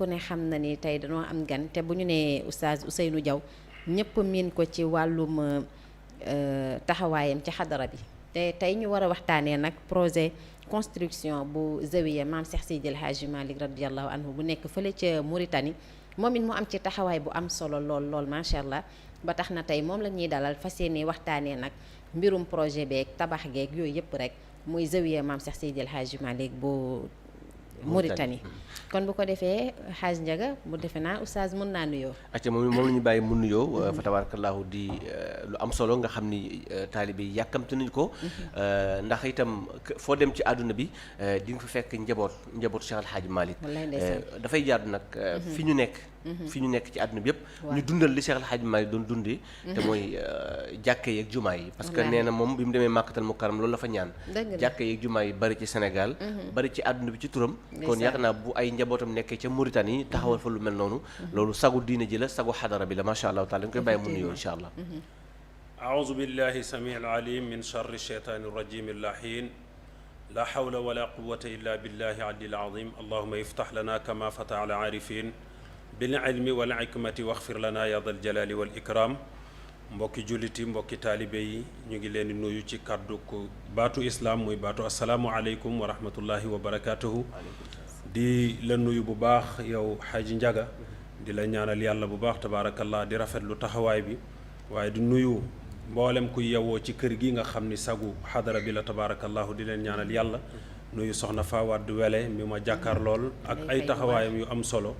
ku ne xam na ni tey dañoo am gan te bu ñu nee oustaz Ousseynou Diaw ñëpp miin ko ci wàllum taxawaayam ci xadara bi te tey ñu war a waxtaanee nag projet construction bu zawiya maam Cheikh Seydil Hadji Malick radiyallahu anhu bu nekk fële ca Mauritanie moom it mu am ci taxawaay bu am solo lool macha allah ba tax na tey moom la ñuy dalal fas yéene waxtaanee nag mbirum projet beeg tabax geeg yooyu yëpp rek muy zawiya maam Cheikh Seydil Hadji Malick bu Mauritanie kon bu ko defee Hadj Ndiaga bu defe naa oustaz mën naa nuyoo. acca moom la ñu bàyyi mu nuyoo. fa tabarakallahu di lu am solo nga xam ni taalibe yi yàkkamte nañu ko. ndax itam foo dem ci àdduna bi di nga fa fekk njaboot Cheikh Al Hadj Malick. dafay jaadu nag fi ñu nekk. fi ñu nekk ci àdduna bi yëpp. ñu dundal li Cheikh Al Hadj Malick doon dundee. te mooy jàkka yeeg jumaa yi. parce que nee na moom bi mu demee Màkkatal Mukarram loolu la fa ñaan. jàkka yeeg jumaa yi bari ci Sénégal. bari ci àdduna bi ci turam. kon yaakaar naa bu ay njabootam nekkee ca Mauritanie taxawal fa lu mel noonu. loolu sagu diine ji la sagu xadara bi la macha allah taala dañ koy bàyyi mu nuyoo incha allah. aouzu billahi samiil alim min charri shaytaani rajim allahin la hawla wala quwwata illa billahi aliyil azim allahumma iftah lana kama fataha ala arifin bil ilmi wal hikmati waxfir lana ya dal jalali wal ikram mbokki julliti mbokki taalibe yi ñu ngi leen di nuyu ci kàddu ko baatu islam muy baatu asalaamu aleykum wa rahmatullahi wa barakatuhu di la nuyu bu baax yow Xaaji Njaga di la ñaanal yàlla bu baax tabaarakallah di rafetlu taxawaay bi waaye di nuyu mboolem ku yewoo ci kër gi nga xam ni sagu xadara bi la tabaarakallahu di leen ñaanal yàlla nuyu soxna Fawad Wele mi ma jàkkaar lool ak ay taxawaayam yu am solo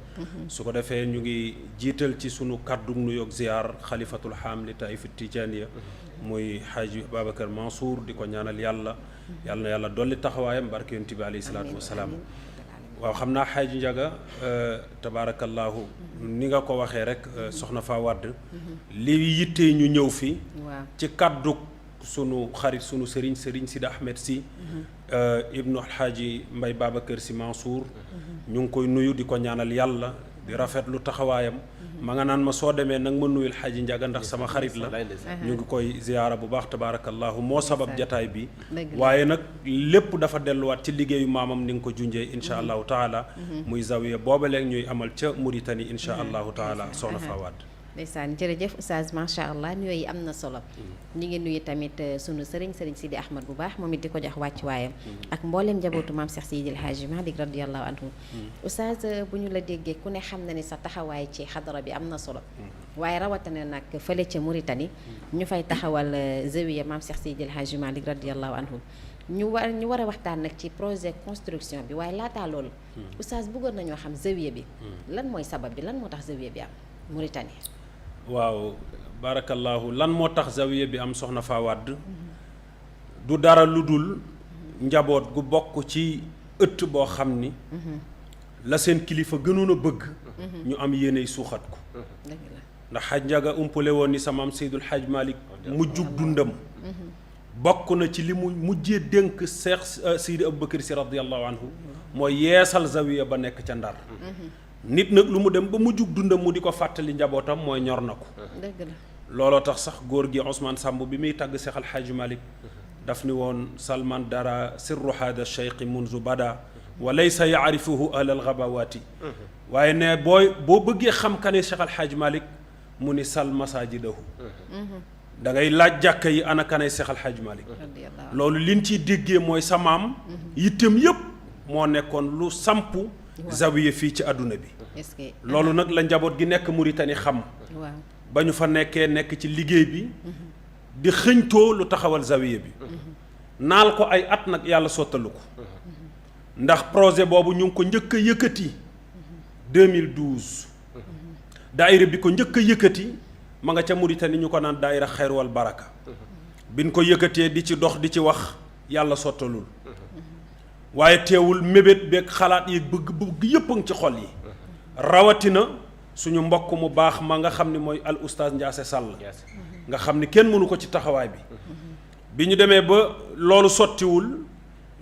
su ko defee ñu ngi jiital ci sunu kàddu nuyoog ziyaar xalifatul haam li taif tijaniya muy Xaaji Babacar Mansour di ko ñaanal yàlla na yàlla dolli taxawaayam barke yonent bi alayhi salaatu wasalaam waaw xam naa Xaaji Njaga tabaarakallahu ni nga ko waxee rek soxna Fawad li yittee ñu ñëw fi ci kàddu sunu xarit sunu sëriñ Sidi Ahmed si ibnu alxaaji Mbay Babacar si Mansour ñu ngi koy nuyu di ko ñaanal yàlla di rafetlu taxawaayam ma nga naan ma soo demee nag ma nuyul Xaaji Njaga ndax sama xarit la ñu ngi koy ziyaara bu baax tabaarakallahu moo sabab jataay bi waaye nag lépp dafa delluwaat ci liggéeyu maamam ni nga ko junjee insha allahu taala muy zawiya booba léegi ñuy amal ca Mauritanie insha allahu taala soxna Fawad ndeysaan jërëjëf oustaz macha allah yooyu am na solo ñi ngi nuyu tamit sunu sëriñ Sidi Ahmad bu baax moom it di ko jox wàcc waayam ak mbooleem njabootu maam Cheikh Seydil Hadji Malick radiyallahu anhu oustaz bu ñu la déggee ku ne xam na ni sa taxawaay ci xadara bi am na solo waaye rawatina nag fële ca Mauritanie ñu fay taxawal zawiya maam Cheikh Seydil Hadji Malick radiyallahu anhu ñu war a waxtaan nag ci projet construction bi waaye laataa loolu oustaz bëggoon nañoo xam zawiya bi lan mooy sabab bi lan moo tax zawiya bi am Mauritanie waaw barakallahu lan moo tax zawiya bi am soxna Fawad du dara lu dul njaboot gu bokk ci ëtt boo xam ni la seen kilifa gënoon a bëgg ñu am yéeney suuxat ko ndax Xaj Njaga umpale woon ni sa maam Seydul Xaj Malick mujjug dundam bokk na ci li mu mujjee dénk Seex Seydi Abubakar Si radiyallahu anhu mooy yeesal zawiya ba nekk ca Ndar nit nag lu mu dem ba mujjug dundam mu di ko fàttali njabootam mooy ñor na ko dëgg la looloo tax sax góor gi Ousmane Samb bi muy tàgg Seex Alxaaji Malik daf ni woon salman dara sirru hada cheikhi munzu bada wa laysa yaarifuhu ahlal gabawaati waaye ne boo bëggee xam kane Seex Alxaaji Malik mu ni sal masajidahu da ngay laaj jàkka yi ana kane Seex Alxaaji Malik loolu liñ ciy déggee mooy sa maam yittem yépp moo nekkoon lu sampu zawiya fii ci àdduna bi loolu nag la njaboot gi nekk Mauritanie xam ba ñu fa nekk ci liggéey bi di xëñtoo lu taxawal zawiya bi naal ko ay at nag yàlla sottalu ko ndax projet boobu ñu ngi ko njëkk a yëkkati 2012 daayira bi ko njëkk a yëkkati ma nga ca Mauritanie ñu ko naan daayira xayr wal baraka biñ ko yëkkatee di ci dox di ci wax yàlla sottalul waaye teewul mébét beeg xalaat yi bëgg yëpp a ngi ci xol yi rawatina suñu mbokk mu baax ma nga xam ni mooy al oustaz Ndiasse Sall nga xam ni kenn mënu ko ci taxawaay bi ñu demee ba loolu sottiwul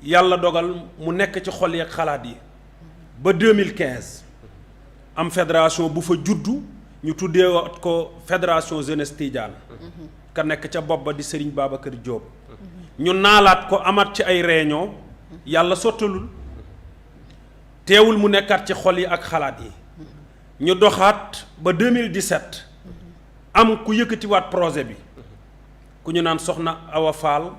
yàlla dogal mu nekk ci xol yi ak xalaat yi ba 2015 am fédération bu fa juddu ñu tuddee ko fédération jeunesse Tidiane ka nekk ca bopp ba di Serigne Babacar Diop ñu naalaat ko amat ci ay réunion yàlla sottalul teewul mu nekkaat ci xol yi ak xalaat yi ñu doxaat ba 2017 am ku yëkkatiwaat projet bi ku ñu naan soxna Awa Fall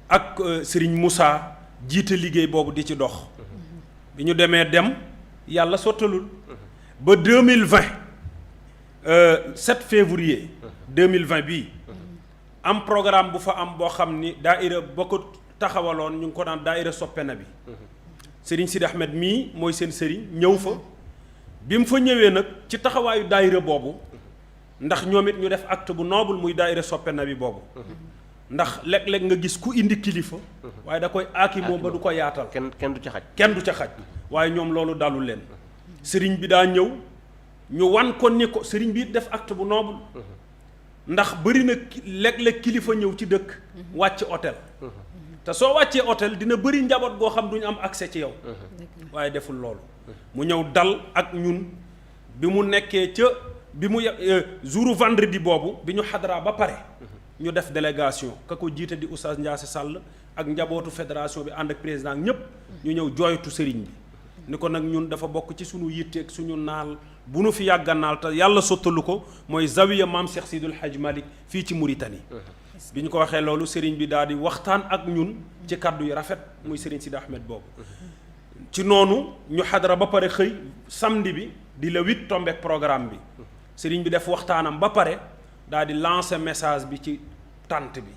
ak Serigne Moussa jiite liggéey boobu di ci dox bi ñu demee dem yàlla sottalul ba 2020 7 février 2020 bii am programme bu fa am boo xam ni daaira ba ko taxawaloon ñu ngi ko naan daaira soppe na bi Serigne Sidi Ahmed mii mooy seen sëriñ ñëw fa bi mu fa ñëwee nag ci taxawaayu daaira boobu ndax ñoom it ñu def acte bu noble muy daaira soppe na bi boobu ndax léeg-léeg nga gis ku indi kilifa waaye da koy aaki moom ba du ko yaatal kenn du ca xaj kenn du ca xaj waaye ñoom loolu dalul leen sëriñ bi daa ñëw ñu wan ko ni ko sëriñ bi def acte bu noble ndax bëri na léeg-léeg kilifa ñëw ci dëkk wàcc hôtel te soo wàccee hôtel dina bëri njaboot goo xam duñu am accès ci yow waaye deful loolu mu ñëw dal ak ñun bi mu nekkee ca bi mu jouru vendredi boobu bi ñu xadara ba pare ñu def délégation ka ko jiite di Oustaz Ndiasse Sall ak njabootu fédération bi ànd ak président ñépp ñu ñëw jooytu sëriñ bi ni ko nag ñun dafa bokk ci suñu yitteeg suñu naal bu nu fi yàgga naal te yàlla sottalu ko mooy zawiya maam Cheikh Sidul Hadj Malick fii ci Mauritanie bi ñu ko waxee loolu sëriñ bi daal di waxtaan ak ñun ci kàddu yi rafet muy sëriñ Sidi Ahmed boobu ci noonu ñu xadara ba pare xëy samedi bi di le 8 tombeek programme bi sëriñ bi def waxtaanam ba pare daal di lancer message bi ci tànt bi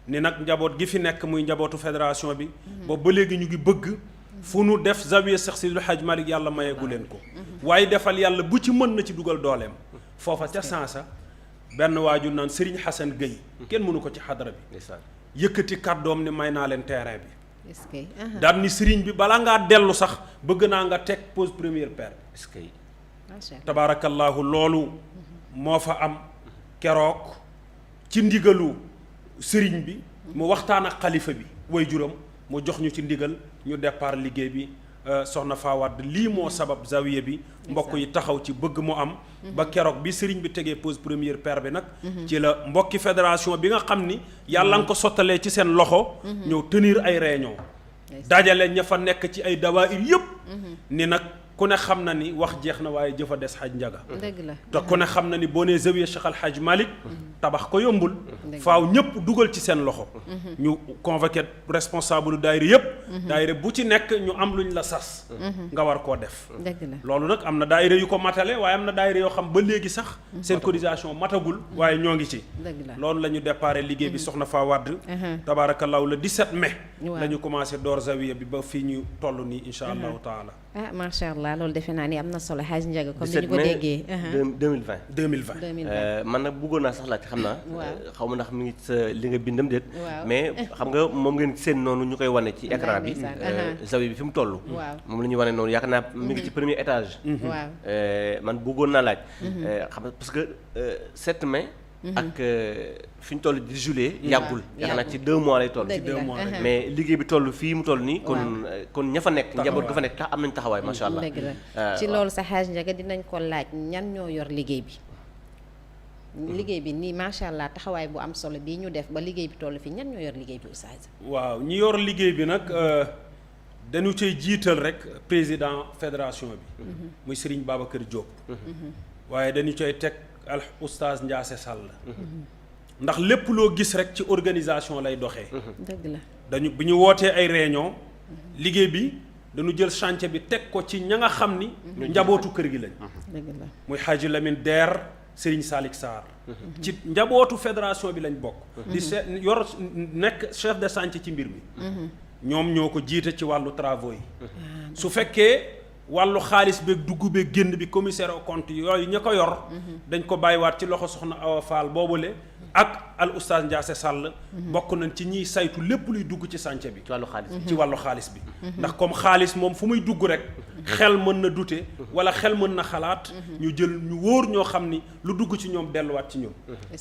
ni nag njaboot gi fi nekk muy njabootu fédération bi boobu ba léegi ñu ngi bëgg fu nu def zawiya Cheikh Sidul Hadj Malick yàlla mayeegu leen ko waaye defal yàlla bu ci mën na ci dugal dooleem foofa ca sansa benn waaju naan Serigne Hassan Gueye kenn mënu ko ci xadara bi yëkkati kàddoom ni may naa leen terrain bi daal ni Serigne bi balaa ngaa dellu sax bëgg naa nga teg pose première pierre bi tabaarakallaahu loolu moo fa am keroog ci ndigalu sëriñ bi mu waxtaan ak xalifa bi way juram mu jox ñu ci ndigal ñu départ liggéey bi soxna Fawad lii moo sabab zawiya bi mbokk yi taxaw ci bëgg mu am ba keroog bi sëriñ bi tegee pose première pierre bi nag ci la mbokki fédération bi nga xam ni yàlla nga ko sottalee ci seen loxo ñëw tenir ay réunion dajale ña fa nekk ci ay dawaayir yëpp ni nag ku ne xam na ni wax jeex na waaye jëfa des xaj njaga dëgg la te ku ne xam na ni boo nee zawiya Cheikh Al Hadj Malick tabax ko yombul faaw ñëpp dugal ci seen loxo ñu convoqué responsable daayira yëpp daayira bu ci nekk ñu am luñ la sas nga war koo def dëgg la loolu nag am na daayira yu ko matale waaye am na daayira yoo xam ba léegi sax seen cotisation matagul waaye ñoo ngi ci dëgg la loolu la ñu déparé liggéey bi soxna Fa Wade tabaarakallaahu le 17 mai la ñu commencé door zawiya bi ba fii ñu toll nii insha allahu taala macha allah loolu defe naa ni am na solo Hadj Ndiaga comme ni ñu ko déggee 2020 man nag bëggoon naa sax laaj xam naa xaw ma ndax mi ngi sa li nga bindam déet mais xam nga moom ngeen seen noonu ñu koy wane ci écran bi zawiya bi fi mu toll moom la ñuy wane noonu yaakaar naa mi ngi ci premier étage man bëggoon naa laaj xam nga parce que 7 mai ak fi ñu toll di juillet yàggul yaakaar naa ci 2 mois lay toll mais liggéey bi toll fii mu toll nii kon ña fa nekk njaboot ga fa nekk tax am nañ taxawaay macha allah dëgg la ci loolu sa Hadj Ndiaga dinañ ko laaj ñan ñoo yor liggéey bi nii macha allah taxawaay bu am solo bii ñu def ba liggéey bi toll fii ñan ñoo yor liggéey bi oustaz waaw ñi yor liggéey bi nag dañu cay jiital rek président fédération bi muy Serigne Babacar Diop waaye dañu cay teg al oustaz Ndiasse Sall ndax lépp loo gis rek ci organisation lay doxee dëgg la dañu bi ñu wootee ay réunion liggéey bi dañu jël chantier bi teg ko ci ña nga xam ni njabootu kër gi lañ dëgg la muy Hadji Lamine Der Serigne Salick Sarr ci njabootu fédération bi lañ bokk di yor nekk chef de chantier ci mbir mi ñoom ñoo ko jiite ci wàllu travaux yi su fekkee wàllu xaalis beeg dugg beeg génn bi commissaire au compte yooyu ña ko yor dañ ko bàyyiwaat ci loxo soxna Awa Fall boobule ak al oustaz Ndiasse Sall bokk nañ ci ñiy saytu lépp luy dugg ci chantier bi ci wàllu xaalis bi ndax comme xaalis moom fu muy dugg rek xel mën na dute wala xel mën na xalaat ñu jël ñu wóor ñoo xam ni lu dugg ci ñoom delluwaat ci ñoom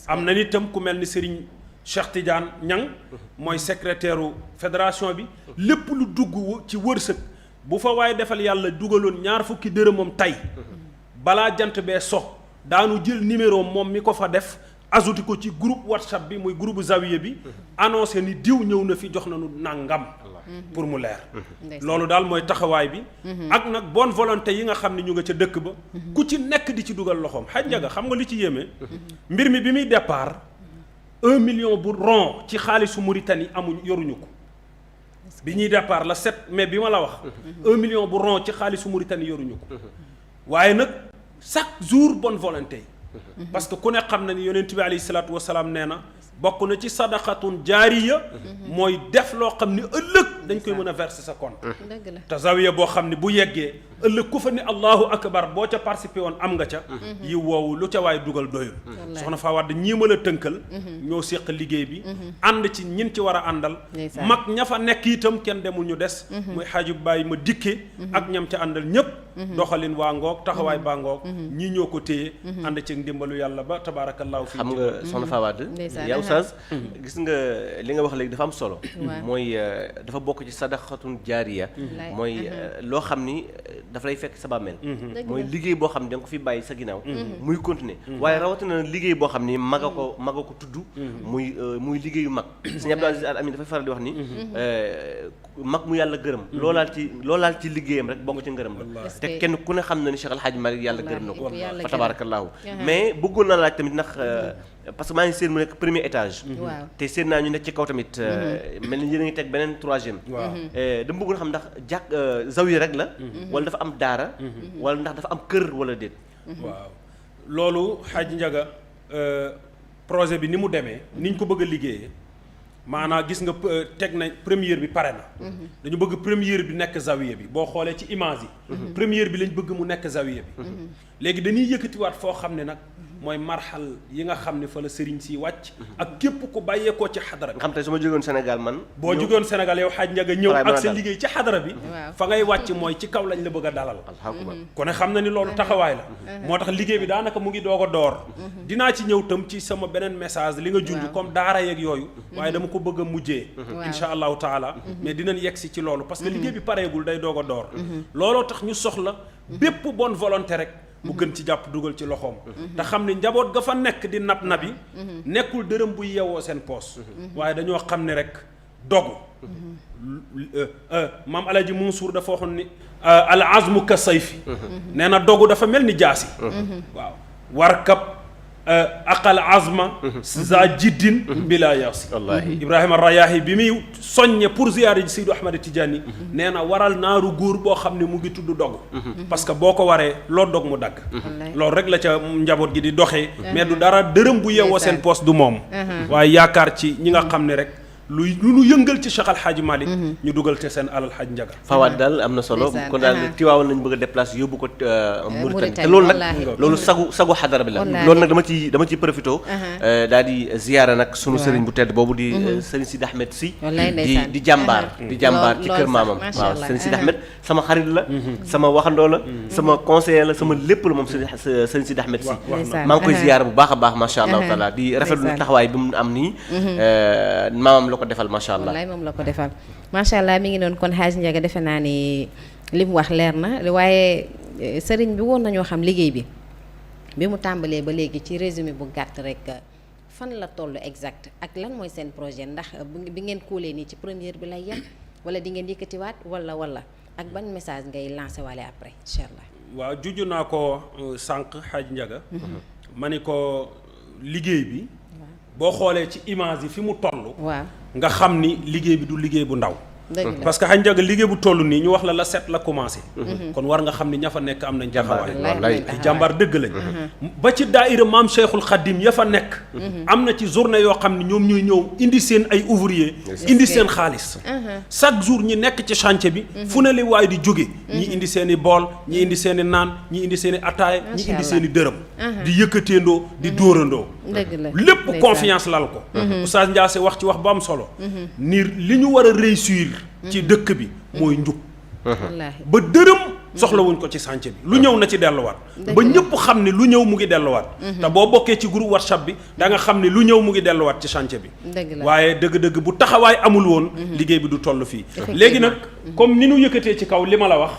am na nitam ku mel ni Serigne Cheikh Tidiane Niang mooy secrétaire u fédération bi lépp lu dugg ci wërsëg bu fa waaye defal yàlla dugaloon 20 dërëmam tey balaa jant bee so daanu jël numéro moom mi ko fa def ajouté ko ci groupe WhatsApp bi muy groupe zawiya bi annoncé ni diw ñëw na fi jox nañu nangam pour mu leer loolu daal mooy taxawaay bi ak nag bonne volonté yi nga xam ne ñu nga ca dëkk ba ku ci nekk di ci dugal loxoom xaj njaga xam nga li ci yéeme mbir mi bi muy départ 1 million bu rond ci xaalisu Mauritanie yoruñu ko bi ñuy départ la 7 mai bi ma la wax 1 million bu rond ci xaalisu Mauritanie yoruñu ko waaye nag chaque jour bonne volonté parce que ku ne xam na ni yonent bi alayhi salaatu wasalaam nee na bokk na ci sadaqatun jaariya mooy def loo xam ni ëllëg dañ koy mën a verser sa compte te zawiya boo xam ne bu yeggee ëllëg ku fa ni allahu akbar boo ca participé woon am nga ca yi woowu lu ca waay dugal doyul soxna Faa Wade ñii mën a tënkal ñoo séq liggéey bi ànd ci ñin ci war a àndal mag ña fa nekk itam kenn demul ñu des muy xaaju bàyyi ma dikke ak ñam ca àndal ñépp doxalin waa ngoog taxawaay baa ngoog ñii ñoo ko téye ànd ci ndimbalu yàlla ba tabaarakallaahu fii xam nga soxna Faa Wade yow Oustaz gis nga li nga wax léegi dafa am solo mooy dafa bokk ci sadaqatun jaariya mooy loo xam ni dafa lay fekk sa bàmmeel mooy liggéey boo xam ne da nga ko fi bàyyi sa ginnaaw muy continuer waaye rawatina liggéey boo xam ni mag a ko tudd muy liggéeyu mag sëñ Abdou Aziz Al Amin dafay faral di wax ni mag mu yàlla gërëm loolaal ci liggéeyam rek bokk ci ngërëm la te kenn ku ne xam na ni Cheikh Al Hadj Malick yàlla gërëm na ko fa tabaarakallaahu mais bëggoon naa laaj tamit ndax parce que maa ngi seen mu nekk premier étage te seen naa ñu nekk ci kaw tamit mel ni yéen a ngi teg beneen 3e dama bëggoon xam ndax zawiya rek la wala dafa am daara wala ndax dafa am kër wala déet waaw loolu xaaj njaga projet bi ni mu demee ni ñu ko bëgg a liggéeyee maanaam gis nga teg na première bi pare na dañu bëgg première bi nekk zawiya bi boo xoolee ci image yi première bi lañ bëgg mu nekk zawiya bi léegi dañuy yëkkatiwaat foo xam ne nag mooy marxal yi nga xam ne fa la sëriñ si wàcc ak képp ku bàyyeekoo ci xadara bi nga xam te su ma jógoon Sénégal man boo jógoon Sénégal yow xaaj njaga ñëw ak sa liggéey ci xadara bi fa ngay wàcc mooy ci kaw lañ la bëgg a dalal ku ne xam na ni loolu taxawaay la moo tax liggéey bi daanaka mu ngi doog a door dinaa ci ñëw tam ci sama beneen message li nga junj comme daara yeeg yooyu waaye dama ko bëgg a mujjee insha allahu taala mais dinañ yegg si ci loolu parce que liggéey bi pareegul day doog a door looloo tax ñu soxla bépp bonne volonté rek mu gën ci jàpp dugal ci loxoom te xam ne njaboot ga fa nekk di nabi nekkul dërëm bu yewoo seen poos waaye dañoo xam ne rek dogu maam Alaaji Mansuur dafa waxoon ni al azmu ka sayfi nee na dogu dafa mel ni jaasi waaw warkab aqal azma za jiddin bila yaasi Ibrahima Rayaahi bi muy soññe pour ziyaare ji Seydou Ahmad Tidiane nee na waral naaru góor boo xam ne mu ngi tudd dog parce que boo ko waree loo dog mu dagg loolu rek la ca njaboot gi di doxee mais du dara dërëm bu yewoo seen poste du moom waaye yaakaar ci ñi nga xam ne rek lu nu yëngal ci Cheikh Al Hadj Malick ñu dugal te seen alal xaj njaga Fawad daal am na solo kon daal Tiwaawan lañ bëgg a déplacer yóbbu ko Mauritanie te loolu nag loolu sagu xadara bi la loolu nag dama ci profité daal di ziyaara nag sunu sëriñ bu tedd boobu di sëriñ Sidi Ahmed Sy di jàmbaar ci kër maamam waaw sëriñ Sidi Ahmed sama xarit la sama waxandoo la sama conseiller la sama lépp la moom sëriñ Sidi Ahmed Sy maa ngi koy ziyaara bu baax a baax masha Allah taala di rafetlu taxawaay bi mu am nii maamam ko defal macha allah wallaay moom la ko defal macha allah mi ngi noonu kon Hadj Ndiaga defe naa ni li mu wax leer na waaye sëriñ bi woon nañoo xam liggéey bi mu tàmbalee ba léegi ci résumé bu gàtt rek fan la toll exact ak lan mooy seen projet ndax bi ngeen kóolee nii ci première bi lay yem wala di ngeen yëkkatiwaat wala ak ban message ngay lancé waale après incha allah. waaw juju naa ko sànq Hadj Ndiaga ma ni ko liggéey bi boo xoolee ci image yi fi mu toll waaw nga xam ni liggéey bi du liggéey bu ndaw parce que Hadj Ndiaga liggéey bu toll nii ñu wax la 7 la commencé kon war nga xam ni ña fa nekk am nañ taxawaay ay jàmbaar dëgg lañ ba ci daaira maam Cheikhul Khadim ya fa nekk am na ci journée yoo xam ne ñoom ñuy ñëw indi seen ay ouvrier indi seen xaalis chaque jour ñi nekk ci chantier bi fu ne li waaye di jóge ñi indi seen i bool ñi indi seen i naan ñi indi seen i ataaya ñi indi seen i dërëm di yëkkateendoo di dóorandoo lépp confiance lal ko Oustaz Ndiasse wax ci wax bu am solo ni li ñu war a réussir ci dëkk bi mooy njub ba dërëm soxlawuñ ko ci chantier bi lu ñëw na ci delluwaat ba ñëpp xam ne lu ñëw mu ngi delluwaat te boo bokkee ci groupe WhatsApp bi da nga xam ne lu ñëw mu ngi delluwaat ci chantier bi waaye dëgg-dëgg bu taxawaay amul woon liggéey bi du toll fii léegi nag comme ni ñu yëkkatee ci kaw li ma la wax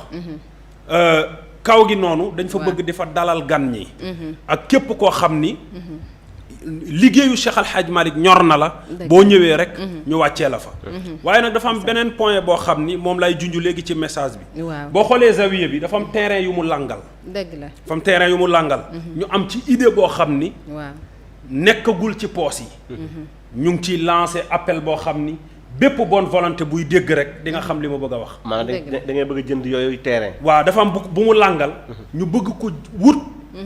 kaw gi noonu dañ fa bëgg di fa dalal gan ñi ak képp koo xam ni liggéeyu Cheikh Al Hadj Malick ñor na la boo ñëwee rek ñu wàccee la fa waaye nag dafa am beneen point boo xam ni moom lay junj léegi ci message bi boo xoolee zawiya bi dafa am terrain yu mu langal dëgg la dafa am terrain yu mu langal ñu am ci idée boo xam ni waaw nekkagul ci poos yi ñu ngi ciy lancé appel boo xam ni bépp bonne volonté buy dégg rek di nga xam li ma bëgg a wax maanaam da ngay bëgg a jënd yooyu terrain waaw dafa am bu mu langal ñu bëgg ko wut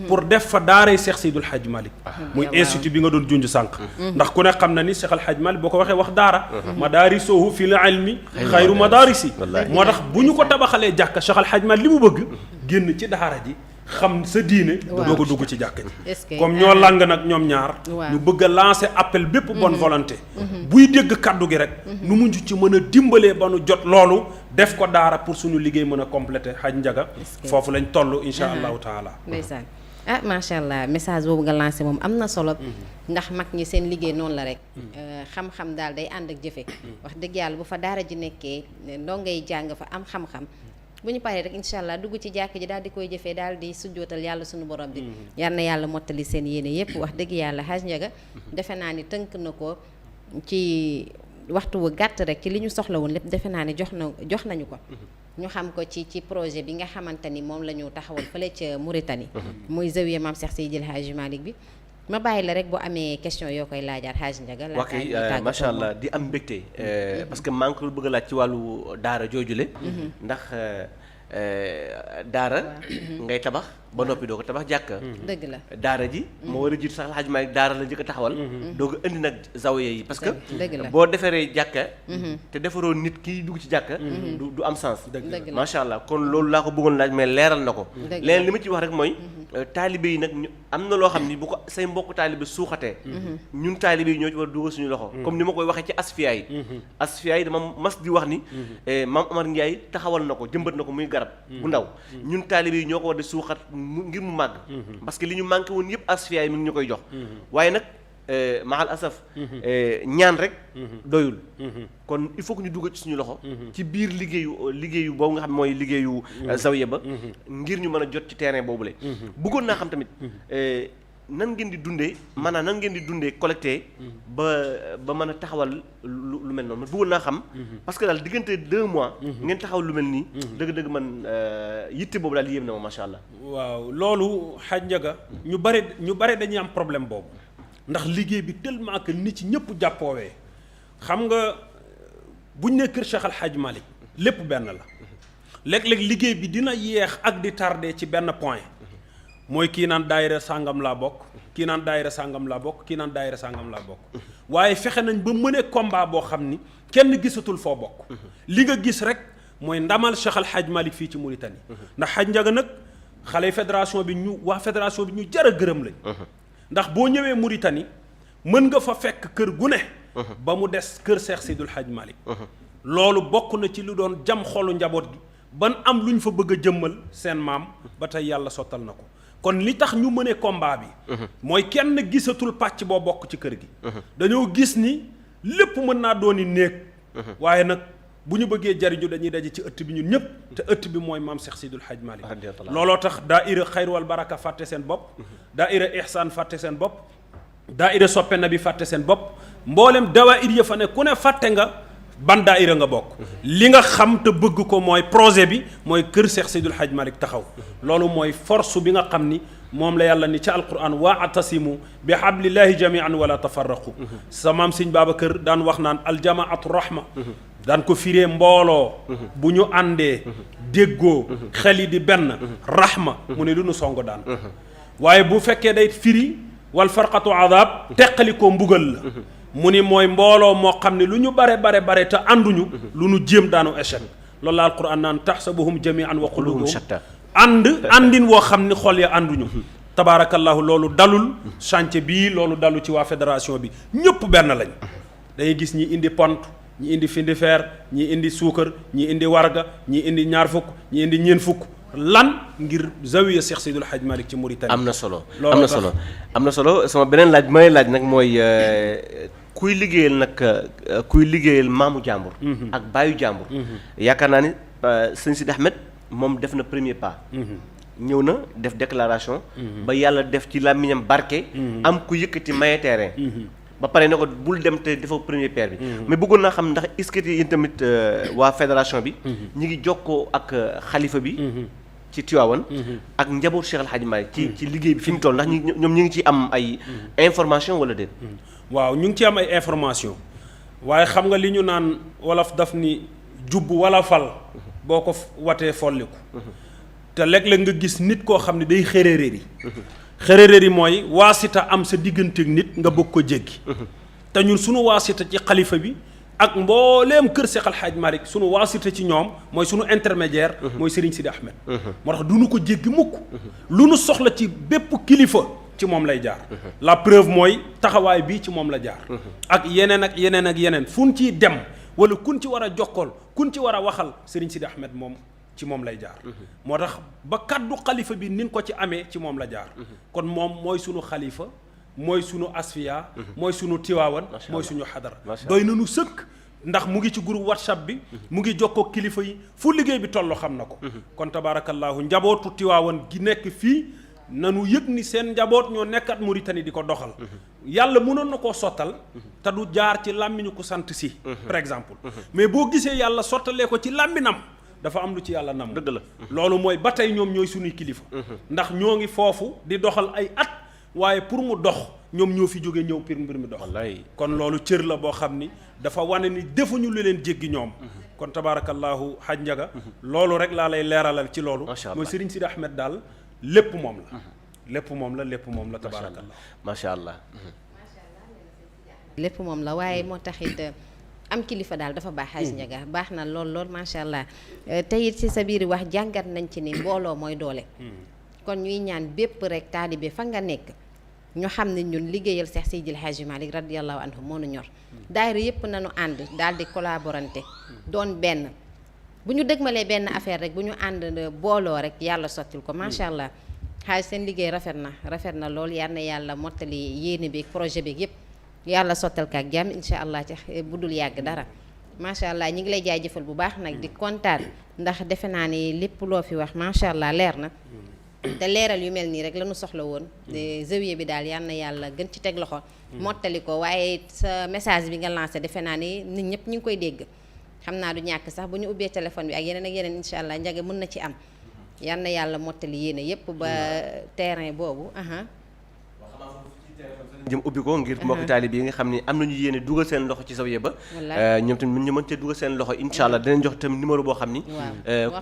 pour def fa daaray Cheikh Seydul Hadj Malick muy institut bi nga doon junj sànq ndax ku ne xam na ni Cheikh Al Hadj Malick boo ko waxee wax daara madaarisuhu fil ilmi xayru madaarisi moo tax bu ñu ko tabaxalee jàkka Cheikh Al Hadj Malick li mu bëgg génn ci daara ji xam sa diine doo ko dugg ci jàkka ji comme ñoo lang nag ñoom ñaar ñu bëgg a lancer appel bépp bonne volonté buy dégg kaddu gi rek nu mu ci mën a dimbalee ba nu jot loolu def ko daara pour suñu liggéey mën a complété Hadj Ndiaga foofu lañ toll insha allahu taala ndeysaan macha allah message boobu nga lancé moom am na solo ndax mag ñi seen liggéey noonu la rek xam-xam daal day ànd ak jëfe wax dëgg yàlla bu fa daara ji nekkee ndongay jàng fa am xam-xam bu ñu paree rek incha allah dugg ci jàkk ji daal di koy jëfee daal di sujjootal yàlla suñu borom bi yal na yàlla mottali seen yéene yépp wax dëgg yàlla Hadj Ndiaga defe naa ni tënk na ko ci waxtu wu gàtt rek ci li ñu soxla woon lépp defe naa ni jox nañu ko ñu xam ko ci projet bi nga xamante ni moom la ñu taxawal fële ca Mauritanie muy zawiya Maam Cheikh Seydil Hadji Malick bi ma bàyyi la rek boo amee question yoo koy laajaat Hadj Ndiaga la macha allah di am mbégte parce que maa ngi ko bëgg a laaj ci wàllu daara joojule ndax daara ngay tabax ba noppi doo ko tabax jàkka dëgg la daara ji moo war a jiitu sax Al Hadj Malick daara la njëkk a taxawal doo ko indi nag zawiya yi parce que boo defaree jàkka te defaroo nit kiy dugg ci jàkka du am sens macha allah kon loolu laa ko bëggoon laaj mais leeral na ko leneen li ma ci wax rek mooy taalibe yi nag am na loo xam ni bu ko say mbokk taalibe suuxatee ñun taalibe yi ñoo ci war a dugal suñu loxo comme ni ma koy waxee ci asfiya yi dama mas di wax ni Maam Omar Ndiaye taxawal na ko jëmbat na ko muy garab bu ndaw ñun taalibe yi ñoo ko war di suuxat ngir mu màgg parce que li ñu manqué woon yëpp asfiya yi mi ngi ñu koy jox waaye nag mahal asaf ñaan rek doyul kon il faut que ñu dugg ci suñu loxo ci biir liggéeyu boobu nga xam mooy liggéeyu zawiya ba ngir ñu mën a jot ci terrain boobule bëggoon naa xam tamit nan ngeen di dundee maanaam nan ngeen di dundee collecté ba mën a taxawal lu mel noonu bëggoon naa xam parce que daal diggante 2 mois ngeen taxawal lu mel nii dëgg-dëgg man yitte boobu daal yéem na ma macha allah waaw loolu Hadj Ndiaga ñu bare dañuy am problème boobu ndax liggéey bi tellement que nit ci ñëpp jàppoowee xam nga buñ ne kër Cheikh Al Hadj Malick lépp benn la léeg-léeg liggéey bi dina yeex ak di tardé ci benn point mooy kii naan daayira sàngam laa bokk kii naan daayira sàngam laa bokk kii naan daayira sàngam laa bokk waaye fexe nañ ba mëne combat boo xam ni kenn gisatul foo bokk li nga gis rek mooy ndamal Cheikh Al Hadj Malick fii ci Mauritanie ndax Hadj Ndiaga nag xale fédération bi waa fédération bi ñu jar a gërëm lañ ndax boo ñëwee Mauritanie mën nga fa fekk kër gu ne ba mu des kër Cheikh Seydil Hadj Malick loolu bokk na ci lu doon jam xolu njaboot gi ban am lu ñu fa bëgg a jëmmal seen maam ba tey yàlla sottal na ko kon li tax ñu mëne combat bi mooy kenn gisatul pàcc boo bokk ci kër gi dañoo gis ni lépp mën naa dooni néeg waaye nag bu ñu bëggee jariñu dañuy daje ci ëtt bi ñun ñëpp te ëtt bi mooy maam Cheikh Seydil Hadj Malick looloo tax daaira xayr wal baraka fàtte seen bopp daaira ihsaan fàtte seen bopp daaira soppe na bi fàtte seen bopp mboolem dawaayir ya fa ne ku ne fàtte nga ban daaira nga bokk li nga xam te bëgg ko mooy projet bi mooy kër Cheikh Seydil Hadj Malick taxaw loolu mooy force bi nga xam ni moom la yàlla ni ca alquran wa'tasimu bi hablillahi jami'an wala tafarraqu sa maam Sëñ Babacar daan wax naan aljamaatu rahma daan ko firee mbooloo bu ñu àndee déggoo xel yi di benn rahma mu ne lu nu song daan waaye bu fekkee day firi wal farqatu adab teqali ko mbugal la mu ni mooy mbooloo moo xam ne lu ñu bare te ànduñu lu nu jéem daanu échec loolu la alquran naan tahsabuhum jami'an wa qulubuhum shatta àndin woo xam ni xol ya ànduñu tabaarakallahu loolu dalul chantier bii loolu dalu ci waa fédération bi ñëpp benn lañ dañuy gis ñi indi pont ñi indi findi feer ñi indi suukar ñi indi warga ñi indi ñaar fukk ñi indi ñeen fukk lan ngir zawiya Cheikh Seydil Hadj Malick ci Mauritanie. am na solo sama beneen laaj may laaj nag mooy kuy liggéeyal maamu jàmbur ak baayu jàmbur yaakaar naa ni sëñ Sidi Ahmed moom def na premier pas ñëw na def déclaration ba yàlla def ci làmmiñam barke am ku yëkkati maye terrain ba pare ne ko bul dem te dafa premier paire bi mais bëggoon naa xam ndax est-ce que yéen tamit waa fédération bi ñi ngi jokkoo ak xalifa bi ci Tivaouane ak njaboot Cheikh El Hadj Malick ci liggéey bi fi mu toll ndax ñoom ñu ngi ci am ay information wala déet waaw ñu ngi ci am ay information waaye xam nga li ñu naan wolof daf ni jubb wala fal boo ko watee folliku te léeg-léeg nga gis nit koo xam ne day xëréeréer yi mooy waasita am sa digganteeg nit nga bëgg ko jéggi te ñun sunu waasita ci xalifa bi ak mbooleem kër Seex al Xaaj Malick sunu waasita ci ñoom mooy sunu intermédiaire mooy Serigne Sidi Ahmed moo tax du nu ko jéggi mukk lu nu soxla ci bépp kilifa ci moom lay jaar la preuve mooy taxawaay bii ci moom la jaar ak yeneen fu ñu ciy dem wala kun ci war a jokkool kun ci war a waxal Serigne Sidi Ahmed moom ci moom lay jaar moo tax ba kaddu xalifa bi nin ko ci amee ci moom la jaar kon moom mooy sunu xalifa mooy sunu asfiya mooy sunu tiwaawan mooy suñu xadara doy na nu sëkk ndax mu ngi ci groupe WhatsApp bi mu ngi jokkoo kilifa yi fu liggéey bi toll xam na ko kon tabaarakallaahu njabootu tiwaawan gi nekk fii nanu yëg ni seen njaboot ñoo nekkat Mauritanie di ko doxal yàlla mënoon na koo sottal te du jaar ci làmmiñu ko sant si par exemple mais boo gisee yàlla sottalee ko ci làmminam dafa am lu ci yàlla nam dëgg la loolu mooy ba tey ñoom ñooy suñuy kilifa ndax ñoo ngi foofu di doxal ay at waaye pour mu dox ñoom ñoo fi jóge ñëw pour mbir mi dox kon loolu cër la boo xam ni dafa wane ni defuñu lu leen jéggi ñoom kon tabaarakallaahu Haj Njaga loolu rek laa lay leeralal ci loolu mooy Serigne Sidi Ahmed daal lépp moom la tabaarakallah macha allah lépp moom la waaye moo taxit am kilifa daal dafa baax Haj Njaga baax na lool macha allah te it ci sa biir wax jàngat nañ ci ni mbooloo mooy doole kon ñuy ñaan bépp rek taalibe fa nga nekk ñu xam ne ñun liggéeyal Seex Seydil Haaji Malick radiyallahu anhu moo nu ñor daayira yëpp nañu ànd daal di collaborante doon benn bu ñu dëgmalee benn affaire rek bu ñu ànd booloo rek yàlla sottil ko macha allah xaaj seen liggéey rafet na lool yal na yàlla mottali yéene beeg projet beeg yëpp yàlla sottal ko ak jàmm incha allah ci bu dul yàgg dara macha allah ñi ngi lay jaajëfal bu baax nag di kontaan ndax defe naa ni lépp loo fi wax macha allah leer na te leeral yu mel nii rek la ñu soxla woon zawiya bi daal yal na yàlla gën ci teg loxo mottali ko waaye sa message bi nga lancé defe naa ni nit ñëpp ñu ngi koy dégg xam naa du ñàkk sax bu ñu ubbee téléphone bi ak yeneen incha allah Njaga mën na ci am yal na yàlla mottali yéene yépp ba terrain boobu jëm ubbi ko ngir mbokki taalibe yi nga xam ne am nañu yéene dugal seen loxo ci zawiya ba ñoom tamit ñu mën cee dugal seen loxo incha allah dinañ jox tamit numéro boo xam ni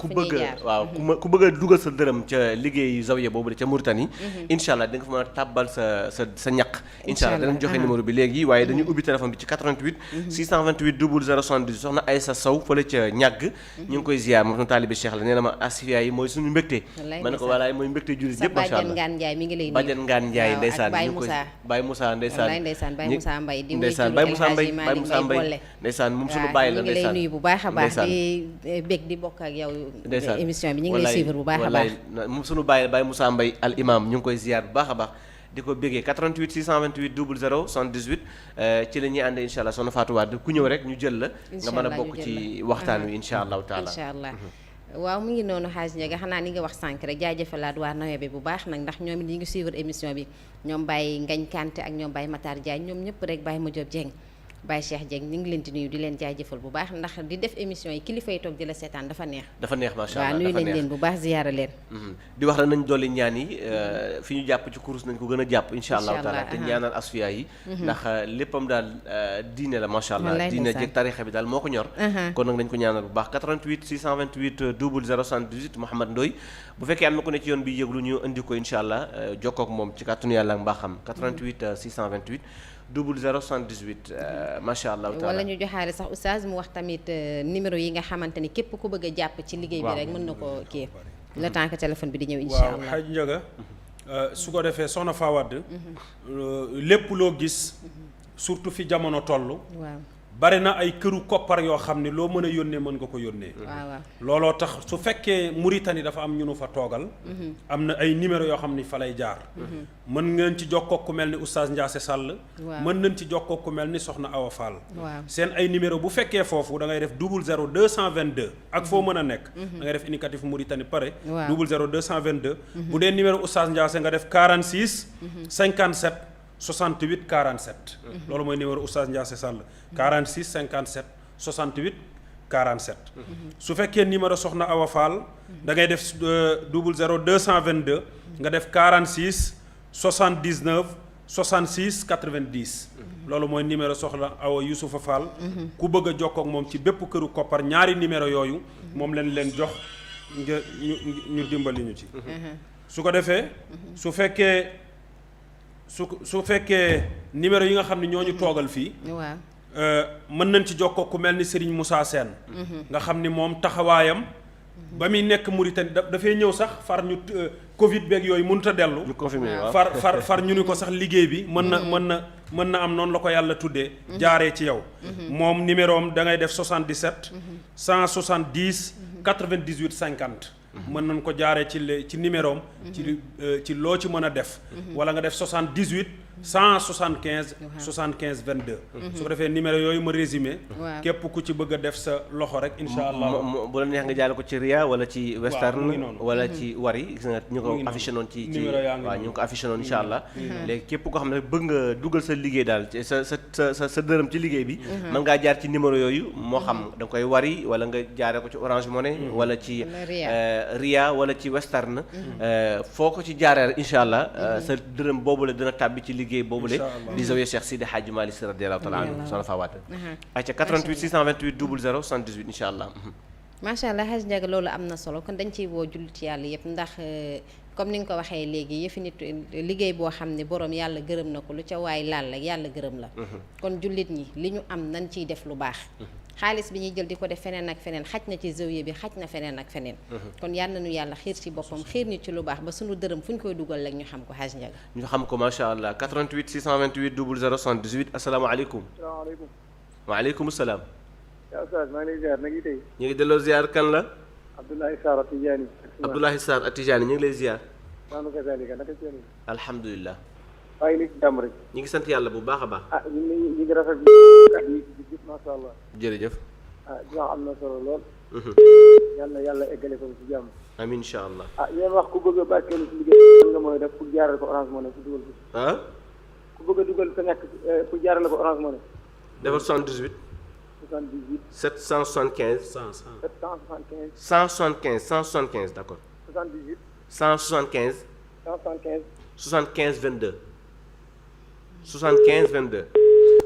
ku bëgg a dugal sa dërëm ca liggéey zawiya boobu ca Mauritanie incha allah di nga fa mën a tàbbal sa ñaq incha allah danañ joxe numéro bi léegi waaye dañuy ubbi téléphone bi ci 88 628 00 78 soxna Aïssa Sow fële ca ñàgg ñu ngi koy ziar moom taalibe Cheikh la nee na ma asfiya yi mooy suñu mbégte ma ne ko walaay mooy mbégte jullit yëpp macha allah Badiane Ngane Ndiaye ndeysaan ñu koy Baye Moussa ndeysaan Baye Moussa Mbaye di ndeysaan Baye Moussa Mbaye ndeysaan moom suñu bàyyi la ñu ngi lay nuyu bu baax a baax di bég di bokk ak yow émission bi ñu ngi lay suivre bu baax a baax moom suñu bàyyi Baye Moussa Mbaye al imam ñu ngi koy ziar bu baax a baax di ko bégee 88 628 00 78 ci la ñuy àndee incha allah soxna Fatou Wade ku ñëw rek ñu jël la nga mën a bokk ci waxtaan wi incha allahu taala incha allah waaw mu ngi noonu Haj Njaga xanaa ni nga wax sànq rek jaajëfalaat waa Nawe bi bu baax nag ndax ñoom it ñi ngi suivre émission bi ñoom Baye Ngañ Kanté ak ñoom Baye Matar Diagne ñoom ñëpp rek Baye Madiop Dieng Baye Cheikh Dieng ñu ngi leen di nuyu di leen jaajëfal bu baax ndax di def émission yi kilifa yi toog di la seetaan dafa neex macha allah waaw nuyu nañ leen bu baax ziyaara leen di wax la nañ dolli ñaan yi fi ñu jàpp ci kurus nañ ko gën a jàpp incha allahu taala te ñaanal asfiya yi ndax léppam daal diine la macha allah diine jeeg tarixa bi daal moo ko ñor kon nag nañ ko ñaanal bu baax 88 628 00 78 Mouhamad Ndoye bu fekkee am na ku ne ci yoon bi yëglu ñu indi ko incha allah jokkoo ak moom ci kàttanu yàlla ak mbaaxam 88 628 00 78 macha allah taala wala ñu joxaale sax oustaz mu wax tamit numéro yi nga xamante ni képp ku bëgg a jàpp ci liggéey bi rek mën na ko kii le temps que téléphone bi di ñëw incha allah waaw Haj Njaga su ko defee soxna Fawad lépp loo gis surtout fi jamono toll bari na ay këru koppar yoo xam ne loo mën a yónnee mën nga ko yónnee. waaw looloo tax su fekkee Mauritanie dafa am ñu nu fa toogal. am na ay numéro yoo xam ni fa lay jaar. mën ngeen ci jokkoo ku mel ni oustaz Ndiasse Sall. mën nañ ci jokkoo ku mel ni Soxna Awa Fall. seen ay numéro bu fekkee foofu da ngay def 00 222 ak foo mën a nekk. da ngay def indicatif Mauritanie pare. 00 222. bu dee numéro oustaz Ndiasse nga def 46. 57 68 47. loolu mooy numéro oustaz Ndiasse Sall. 46 57 68 47. su fekkee numéro Soxna Awa Fall da ngay def 00 222 nga def 46 79 66 90. loolu mooy numéro Soxna Awa Youssoufa Fall. ku bëgg a jokkoo ak moom ci bépp këru koppar ñaari numéro yooyu moom leen jox nga ñu dimbali ñu ci. su ko defee su fekkee numéro yi nga xam ne ñoo ñu toogal fii. mën nañ ci jokkoo ku mel ni Serigne Moussa Sène nga xam ni moom taxawaayam ba muy nekk Mauritanie dafay ñëw sax far ñu Covid beeg yooyu mënut a dellu. ñu confirmé waaw far ñu ni ko sax liggéey bi mën na am noonu la ko yàlla tuddee. jaaree ci yow. moom numéro am da ngay def 77. 170 98 50. mën nañ ko jaaree ci numéro am. ci loo ci mën a def. wala nga def 78. 175 75 22. su ko defee numéro yooyu ma résumé. képp ku ci bëgg a def sa loxo rek incha allah. bu la neex nga jaale ko ci Ria wala ci Western wala ci Wari gis nga ñu ko affiché noonu ci waaw ñu ngi ko affiché noonu incha allah. léegi képp koo xam ne bëgg nga dugal sa liggéey daal sa dërëm ci liggéey bi. mën ngaa jaar ci numéro yooyu moo xam da nga koy Wari wala nga jaaree ko ci Orange Money wala ci Ria wala ci Western. foo ko ci jaaree rek incha allah sa dërëm boobu la dina tàbbi ci liggéey boobule di zawiya Cheikh Sidi Hadji Malick Sy radiyallahu taala anhu soxna Fawade ayca 88 628 00 78 incha allah. macha allah Hadj Ndiaga loolu am na solo kon dañ ciy woo jullit yàlla yëpp ndax comme ni nga ko waxee léegi yëfi nit liggéey boo xam ne borom yàlla gërëm na ko lu ca waay laal la yàlla gërëm la. kon jullit ñi li ñu am nañ ciy def lu baax. xaalis bi ñuy jël di ko def feneen ak feneen xaj na ci zawiya bi xaj na feneen ak feneen. kon yal nañu yàlla xiir ci boppam xiir ñu ci lu baax ba suñu dërëm fu ñu koy dugal rek ñu xam ko Hadj Ndiaga. ñu xam ko macha allah 88 628 00 78 asalaamaaleykum. salaamaaleykum. waaleykum salaam. yaa Oustaz maa ngi lay ziar na ngi tey. ñu ngi delloo ziar kan la. Abdoulaye Sarr Atijani. Abdoulaye Sarr Atijani ñu ngi lay ziar. maa ngi kazaalika naka ci yéen. alhamdulilah. waaye li ci jàmm rek. ñu ngi sant yàlla bu baax a baax. ñu ngi rafetlu kàddu yi ci gis macha allah. jërëjëf. dina am na solo lool. yal na yàlla eggale ko ci jàmm. amiin incha allah. yéen wax ku bëgg a barkeelu ci liggéey nga mooy def pour jaarale ko Orange Money pour dugal ko. ku bëgg a dugal sa nekk pour jaarale ko Orange Money. defal 78. 78. 775. 775. 175 175 d'accord. 78. 175. 175. 75 22. 75 22.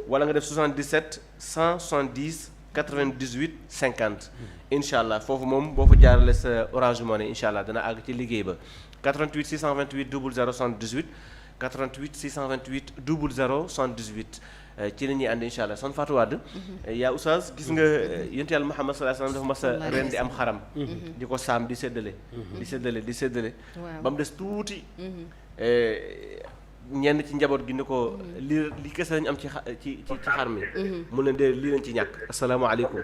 wala nga def 77 170 98 50. incha allah foofu moom boo fa jaarale sa Orange Money incha allah dana àgg ci liggéey ba 88 628 00 78 88 628 00 78 ci la ñuy ànd incha allah son Fatou Wade. yaa Oustaz gis nga yonent Yàlla Muhammad sallallahu alayhi wasallam dafa mas a ren di am xaram. di ko saam di séddale. di séddale. ba mu des tuuti. ñenn ci njaboot gi ni ko li kese lañu am ci xar mi. mu leen de lii lañ ci ñàkk. asalaamaaleykum.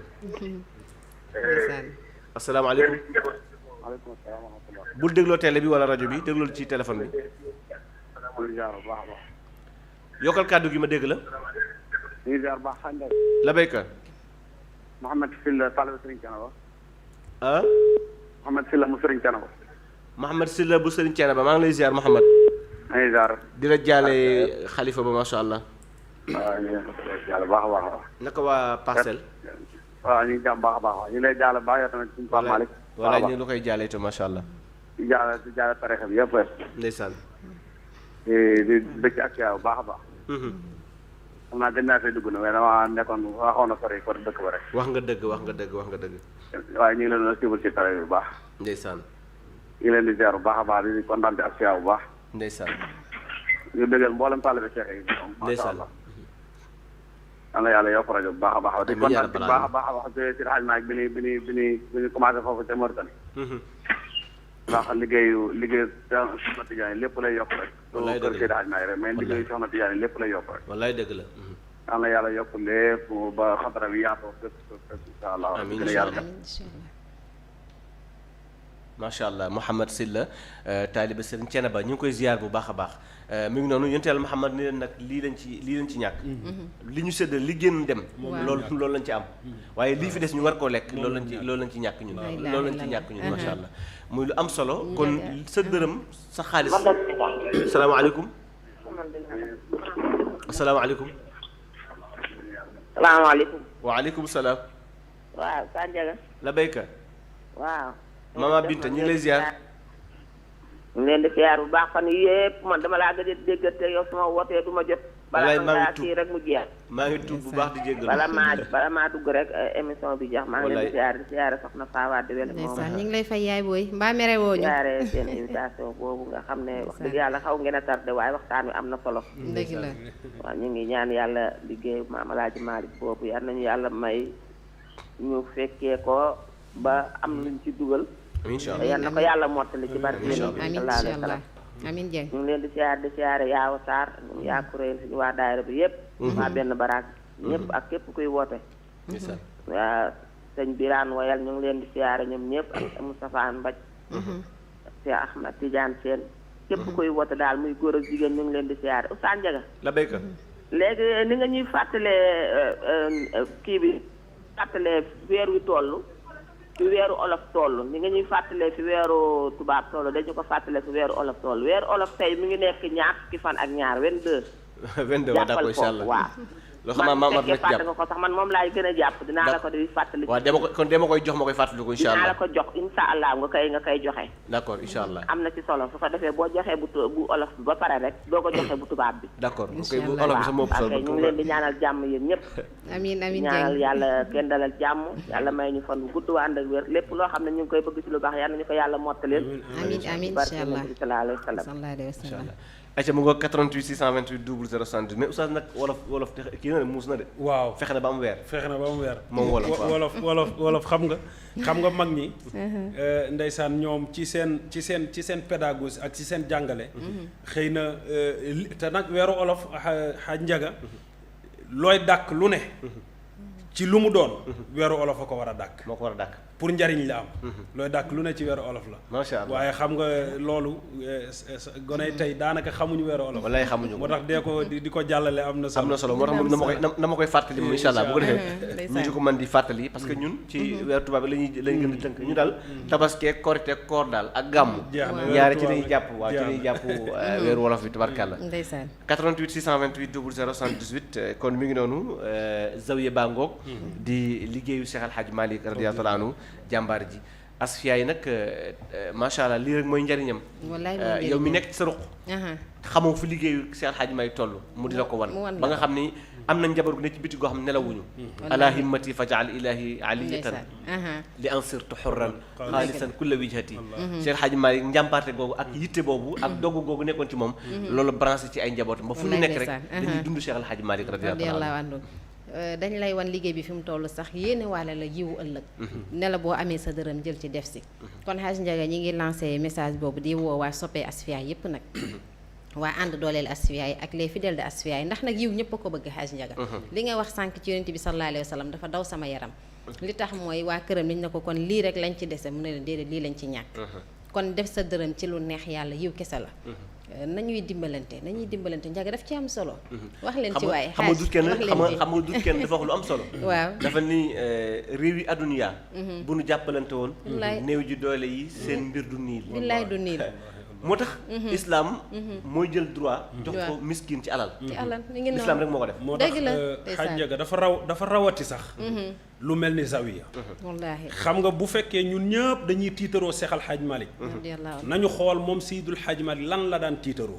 asalaamaaleykum. waaleykum salaam wa rahmatulah. bul dégloo télé bi wala rajo bi déglool ci téléphone bi. yokkal kàddu gi ma dégg la. ñu ngi ziar baax xànda. la béykat. Mouhamed Sylla Sall Serigne Thiénaba. ah. Mouhamed Sylla mu Serigne Thiénaba. Mouhamed Sylla bu Serigne Thiénaba maa ngi lay ziar Mouhamed. maa ngi ziar. di la jaale xalifa ba macha allah. waaw ñu ngi jaale baax a baax. naka waa Parcelles. waaw ñu ngi jàmm baax a baax ñu ngi lay jaale baax yow tamit suñu Pape Malick. wala ñu ngi la koy jaale itam macha allah. di jaale tarixa bi yëpp rek. ndeysaan. di bëgg ak yow baax a baax. xam naa gën naa fee dugg na mais dama nekkoon waxoon na sori ko dëkk ba rek. wax nga dëgg. waaye ñu ngi leen di suivre ci tarixa bi bu baax. ndeysaan. ñu ngi leen di ziar bu baax a baax di kontaan ak yow bu baax. ndeysaan. ñu bëggal mboolem taalibe Cheikh yi. ndeysaan. am na yàlla yokk rajo bu baax a baax. di kontaan ci baax a baax a wax ci xaj maag bi ni commencé foofu ca Mauritanie. ndax liggéeyu Soxna Tidiane lépp lay yokk rek. wallaay dëgg la kër Seydi Hadj Maalik rek mais liggéeyu Soxna Tidiane lépp lay yokk rek. wallaay dëgg la. yal na yàlla yokk lépp ba xadara bi yaatoo fépp incha allah. amiin gën a yàlla macha allah Mouhamed Sylla taaliba Serigne Thiénaba ñu ngi koy ziar bu baax a baax mi ngi noonu yonent Yàlla Mouhamed ni leen nag lii lañ ci ñàkk li ñu séddal li génn dem loolu lañ ci am waaye lii fi des ñu war koo lekk loolu lañ ci ñàkk ñun macha allah muy lu am solo kon sa dërëm sa xaalis asalaamaaleykum salaamaaleykum. waaleykum salaam. waaw Sandiaga. la béykat. waaw. Mama Binta ñu ngi lay ziar. ñu leen di ziar bu baax fan yii yëpp man dama laa gëj a déggante yow sama wootee du ma jot. walaay maa ngi kii rek mu jeex. maa ngi tuub bu baax di jéggal. bala maa dugg rek émission bi jeex. maa ngi leen di ziar soxna Fawa di wel. ndeysaan ñu ngi lay fay yaay booy mbaa mere woo ñu. ziare seen invitation boobu nga xam ne wax dëgg yàlla xaw ngeen a tardé waaye waxtaan wi am na solo. dëgg la. waaw ñu ngi ñaan yàlla liggéey Maam Alaaji Maalik boobu yal nañu yàlla may ñu fekkee ko ba am luñ ci dugal. incha allah yal na ko yàlla mottali ci barke amiin incha allah amiin Dieng. ñu ngi leen di siyaare Yaawa Sarr ñun yaa kuréel suñu waa daayira bi yëpp. waa benn baraak ñëpp ak képp kuy woote. waa sëñ Birane Woyal ñu ngi leen di siyaare ñoom ñëpp ak Moustapha Mbaj. Cheikh Ahmad Tidiane Sène képp kuy woote daal muy góor ak jigéen ñu ngi leen di siyaare Oustaz Ndiaga. la béykat. léegi ni nga ñuy fàttalee kii bi fàttalee weer wi toll. fi weeru olof toll ni nga ñuy fàttalee fi weeru tubaab toll dañu ko fàttalee fi weeru olof toll weeru olof tey mi ngi nekk ñaar fukki fan ak ñaar 22. 22 waaw d'accord incha allah waaw. loo xam ma man fàtte nga ko sax man moom laay gën a jàpp dinaa la ko di fàttali. waaw dama koy jox ma koy fàttali ko incha allah dinaa la ko jox incha allah nga koy joxe. d'accord incha allah am na ci solo su ko defee boo joxee bu olof bi ba pare rek doo ko joxe bu tubaab bi. d'accord ok bu olof bi sax moo ëpp solo ñu ngi leen di ñaanal jàmm yéen ñëpp. amiin amiin ñaanal yàlla kenn dalal jàmm yàlla may ñu fan bu gudd ànd ak wér lépp loo xam ne ñu ngi koy bëgg ci lu baax yàlla nañu ko yàlla mottaleel. amiin amiin incha allah sallallahu alayhi wa sallam. ayca mu ngoog 88 628 00 70 mais oustaz nag wolof te kii na de muus na de. waaw fexe na ba am weer. moom wolof xam nga mag ñi. ndeysaan ñoom ci seen pédagogie ak ci seen jàngale. xëy na te nag weeru olof xaaj Njaga looy dàkk lu ne. ci lu mu doon. weeru olof a ko war a dàkk. moo ko war a dàkk. pour njariñ la am. looy dàkk lu ne ci weeru olof la. macha allah waaye xam nga loolu gone tey daanaka xamuñu weeru olof. wallaay xamuñu ko moo tax dee ko di ko jàllale am na solo. am na solo moo tax na ma koy fàttali moom incha allah bu ko defee ñu di ko mën di fàttali parce que ñun ci weeru tubaab bi lañuy gën di tënk ñu daal tabaskee korite koor daal ak gàmmu ñaari ci lañuy jàpp waaw ci lañuy jàpp weeru wolof bi tubarkàlla. ndeysaan 88 628 00 78 kon mi ngi noonu zawiya baa ngoog di liggéeyu Cheikh Al Hadj Malick radiyallahu anhu jàmbaar ji asfiya yi nag macha allah lii rek mooy njariñam. yow mi nekk ci sa ruq. xamoo fi liggéeyu Cheikh Al Hadj Malick toll mu di la ko wan ba nga xam ni am na njaboot gu ne ci biti goo xam ne nelawuñu. ala himmati fajal ilahi aliyatan li ansirtu xurran xaalisan kulla wijhati. Cheikh Al Hadj Malick njàmbaarte googu ak yitte boobu ak dogg googu nekkoon ci moom. loolu branché ci ay njabootam ba fu ñu nekk rek dañuy dund Cheikh Al Hadj Malick radiyallahu anhu. dañ lay wan liggéey bi fi mu toll sax yéene waale la yiwu ëllëg ne la boo amee sa dërëm jël ci def si kon Hadj Ndiaga ñi ngi lancé message boobu di woo waa soppee Asfiya yépp nag waa ànd dooleel Asfiya yi ak les fidèles de Asfiya yi ndax nag yiw ñëpp a ko bëgg Hadj Ndiaga li nga wax sànq ci yonent bi sallallahu alayhi wa sallam dafa daw sama yaram li tax mooy waa këram liñ ne ko kon lii rek lañ ci dese mu ne leen déedéet lii lañ ci ñàkk kon def sa dërëm ci lu neex yàlla yiw kese la nañuy dimbalante Ndiaga daf ci am solo. wax leen ci waaye xam nga du kenn dafa wax lu am solo. waaw dafa ni réew yi adduna bu nu jàppalante woon. néew ji doole yi seen mbir du niil. billaay du niil. moo tax. islam mooy jël droit. jox ko miskin ci alal. mi ngi noonu islam rek moo ko def. moo tax Hadj Ndiaga dafa rawati sax. lu mel ni zawiya. wallaahi xam nga bu fekkee ñun ñëpp dañuy tiitaroo Cheikh Al Hadj Malick. nañu xool moom Seydul Hadj Malick lan la daan tiitaroo.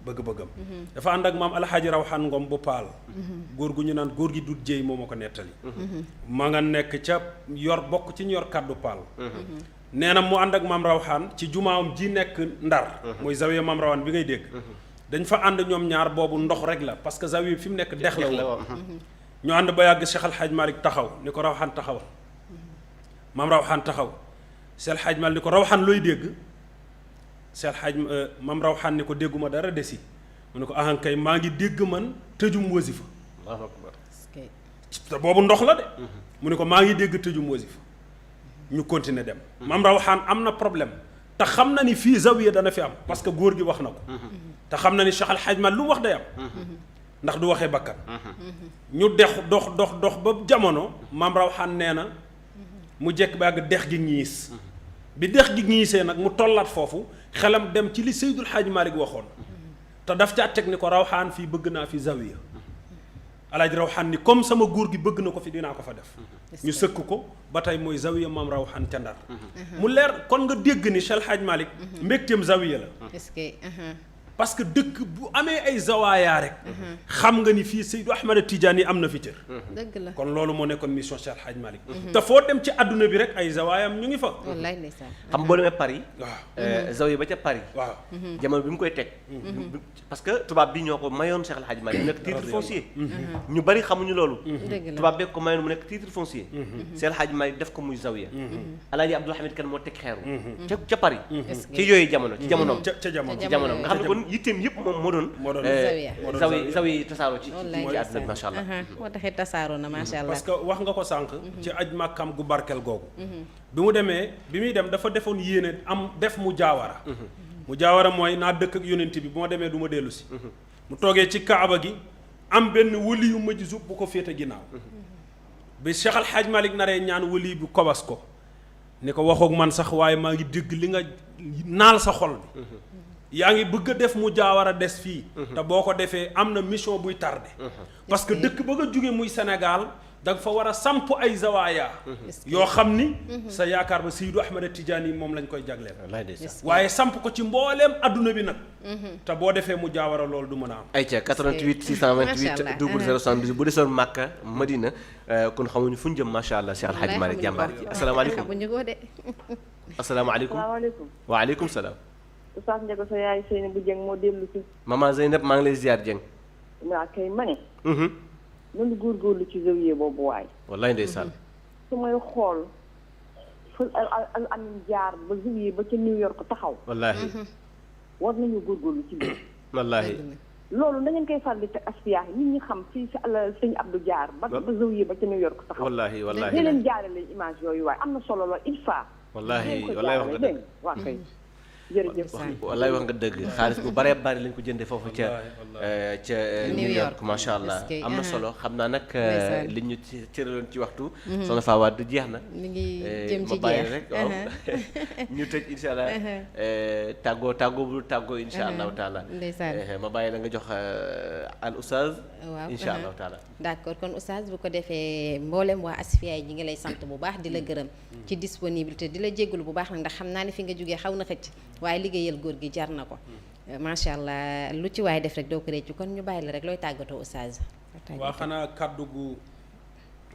bëgg-bëggam. dafa ànd ak maam Alxaaji Rawxaan Ngom bu Paal. góor gu ñu naan góor gi dut jéy moo ma ko nettali. ma nga nekk ca bokk ci ñu yor kàddu Paal. nee na mu ànd ak maam Rawxaan ci jumaam ji nekk Ndar. mooy zawiya maam Rawxaan bi ngay dégg. dañ fa ànd ñoom ñaar boobu ndox rek la parce que zawiya fi mu nekk dex la woon. ñu ànd ba yàgg Cheikh Al Hadj Malick taxaw ni ko Rawxaan taxawal maam Rawxaan taxaw Cheikh Al Hadj Malick ni ko Rawxaan looy dégg Cheikh Al Hadj maam Rawxaan ni ko dégguma dara desi mu ne ko ahankay maa ngi dégg man tëjum wasifa Allahu akbar. te boobu ndox la de mu ne ko maa ngi dégg tëjum wasifa ñu continuer dem maam Rawxaan am na problème te xam na ni fii zawiya dana fi am parce que góor gi wax na ko te xam na ni Cheikh Al Hadj Mal lu mu wax day am ndax du waxee bakkan ñu dox ba jamono maam Rawxaan nee na mu jekk ba àgg dex gi ñiis bi dex gi ñiisee nag mu tollaat foofu xelam dem ci li Seydul Hadj Malick waxoon te daf caa teg ni ko Rawxaan fii bëgg naa fi zawiya Alaaji Rawxaan ni comme sama góor gi bëgg na ko fi dinaa ko fa def ñu sëkk ko ba tey mooy zawiya maam Rawxaan ca Ndar mu leer kon nga dégg ni Cheikh Hadj Malick mbégteem zawiya la est-ce que parce que dëkk bu amee ay zawaayaa rek xam nga ni fii Seydou Ahmada Tidiane yi am na fi cër dëgg la kon loolu moo nekkoon mission Cheikh Hadj Malick te foo dem ci adduna bi rek ay zawaayam ñu ngi fa wallaay ndeysaan xam boo demee Paris. waaw zawiya ba ca Paris. waaw jamono bi mu koy teg. parce que tubaab bi ñoo ko mayoon Cheikh El Hadj Malick mu nekk titre foncier. ñu bari xamuñu loolu. dëgg la tubaab bee ko mayoon mu nekk titre foncier. Cheikh El Hadj Malick def ko muy zawiya. Alaaji Abdoul Hamid Kan moo teg xeeru. ca Paris. ci yooyu jamono ci jamonoom. ca jamono ci jamonoom nga xam ne kon yitteem yëpp moom moo doon. zawiya tasaaroo ci àdduna bi macha allah. moo taxit tasaaroo na macha allah. parce que wax nga ko sànq. ci aj màkkam gu barkel googu. bi mu demee bi muy dem dafa defoon yéene am def mu jaawara. mu jaawara mooy naa dëkk ak yonent bi bu ma demee du ma dellu si. mu toogee ci kaaba gi am benn wali yu majzub bu ko féete ginnaaw. bi Cheikh Al Hadj Malick naree ñaan wali bu kobas ko. ni ko waxoog man sax waaye maa ngi dégg li nga naal sa xol bi. yaa ngi bëgg a def mu jaawara des fii. te boo ko defee am na mission buy tardé. parce que dëkk ba nga jóge muy Sénégal da nga fa war a samp ay zawaaya yoo xam ni sa yaakaar ba Seydou Ahmada Tidiane yi moom lañ koy jagleel waaye samp ko ci mbooleem adduna bi nag te boo defee mu jaawara loolu du mën a am ayca 88 628 00 78 bu desoon Màkka Madina kon xamuñu fu ñu jëm macha allah Cheikh Al Hadj Malick jàmbaar ji asalaamaaleykum xamuñu ko de asalaamaaleykum salaamaaleykum waaleykum salaam Oustaz Ndiaga sa yaay Seynabou Dieng moo dellu si maman Zeynab maa ngi lay ziar Dieng waa kay ma ne nanu góorgóorlu ci zawiya boobu waay wallaay ndeysaan su may xool fu al amin jaar ba zawiya ba ca New York taxaw wallaahi war nañu góorgóorlu ci biir wallaahi loolu na ngeen koy faral di teg aspiyaar nit ñi xam fii si sëñ Abdou jaar ba zawiya ba ca New York taxaw wallaahi wallaahi di leen jaarale image yooyu waaye am na solo lool il faut wallaahi wallaahi wax nga dëgg waa kay jërëjëf wallaay wax nga dëgg xaalis bu baree bari lañ ko jëndee foofu ca New York macha allah am na solo xam naa nag li ñu ci cëraloon ci waxtu soxna Fawa du jeex na mi ngi jëm ci ma bàyyi jeex rek waaw ñu tëj insha allah tàggoo bu tàggoo insha allahu taala ndeysaan ma bàyyi la nga jox al oustaz waaw insha allahu taala d'accord kon oustaz bu ko defee mboolem waa Asfiyahi ñi ngi lay sant bu baax di la gërëm ci disponibilité di la jégalu bu baax nag ndax xam naa ne fi nga jógee xaw na xëcc waaye liggéeyal góor gi jar na ko macha allah lu ci waaye def rek doo ko réccu kon ñu bàyyi la rek looy tàggatoo oustaz waa xanaa kàddu gu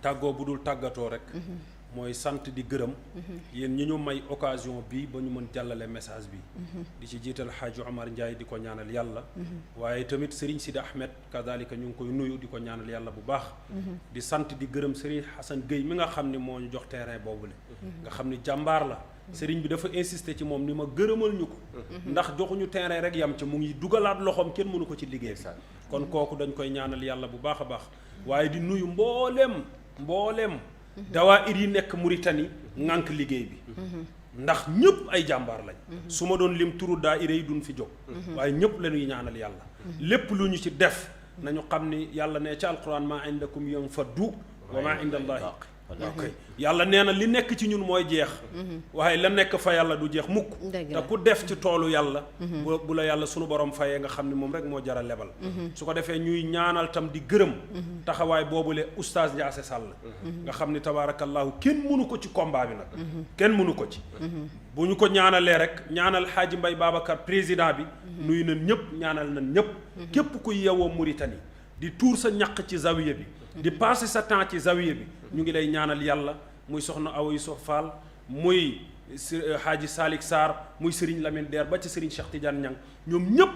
tàggoo bu dul tàggatoo rek mooy sant di gërëm yéen ñi ñu may occasion bi ba ñu mën jàllale message bi di ci jiital Xaaji Omar Ndiaye di ko ñaanal yàlla waaye tamit Serigne Sidi Ahmed kadalika ñu ngi koy nuyu di ko ñaanal yàlla bu baax di sant di gërëm Serigne Hassan Gueye mi nga xam ni moo ñu jox terrain boobule nga xam ni jàmbaar la Serigne bi dafa insister ci moom ni ma gërëmal ñu ko ndax joxuñu terrain rek yam ci mu ngi dugalaat loxoom kenn mënu ko ci liggéey kon kooku dañ koy ñaanal yàlla bu baax a baax waaye di nuyu mbooleem dawaayir yi nekk Mauritanie ŋànk liggéey bi ndax ñëpp ay jàmbaar lañ su ma doon lim turu daayira yi duñ fi jóg waaye ñëpp la ñuy ñaanal yàlla lépp lu ñu ci def nañu xam ni yàlla ne ci alquran maa indakum yanfaddu wa maa inda allahi ok yàlla nee na li nekk ci ñun mooy jeex waaye la nekk fa yàlla du jeex mukk te ku def ci toolu yàlla bu la yàlla sunu borom fayee nga xam ne moom rek moo jara lebal su ko defee ñuy ñaanal tam di gërëm taxawaay boobule oustaz Ndiasse Sall nga xam ni tabaarakallahu kenn mënu ko ci combat bi nag kenn mënu ko ci bu ñu ko ñaanalee rek ñaanal Xaaji Mbay Babacar président bi nuyu nañ ñëpp ñaanal nañ ñëpp képp kuy yeewoo Mauritanie di tuur sa ñaq ci zawiya bi di passer sa temps ci zawiya bi ñu ngi lay ñaanal yàlla muy soxna Awa Yusuf Fall muy Haaji Salik Sarr muy Serigne Lamine Der ba ci Serigne Cheikh Tidiane Niang ñoom ñëpp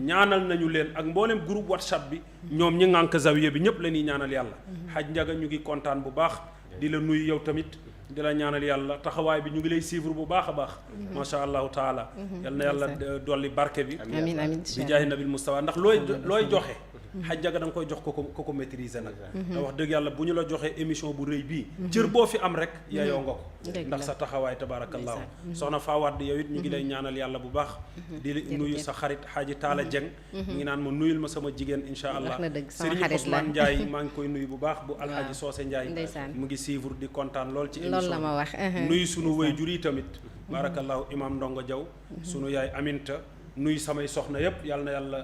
ñaanal nañu leen ak mboolem groupe WhatsApp bi ñoom ñi ngànk zawiya bi ñëpp la ñuy ñaanal yàlla Haaj Njaga ñu ngi kontaan bu baax di la nuyu yow tamit di la ñaanal yàlla taxawaay bi ñu ngi lay suivre bu baax a baax masha allahu taala yal na yàlla dolli barke bi amiin amiin bi jaahi nabil mustafa ndax looy joxe xaj jaga da nga koy jox ko maîtriser nag te wax dëgg yàlla bu ñu la joxee émission bu rëy bii cër boo fi am rek yeyoo nga ko ndax sa taxawaay tabaarakallaahu soxna Fawad yow it ñu ngi lay ñaanal yàlla bu baax di nuyu sa xarit xaaji Taala Jeng mu ngi naan ma nuyul ma sama jigéen insha allah Serigne Ousmane Ndiaye maa ngi koy nuyu bu baax bu alxaaji Soose Ndiaye mu ngi suivre di kontaan lool ci émission la ma wax nuyu sunu waajur yi tamit barakallahu imam Ndongo Jaw sunu yaay Aminta nuyu samay soxna yépp yàlla na yàlla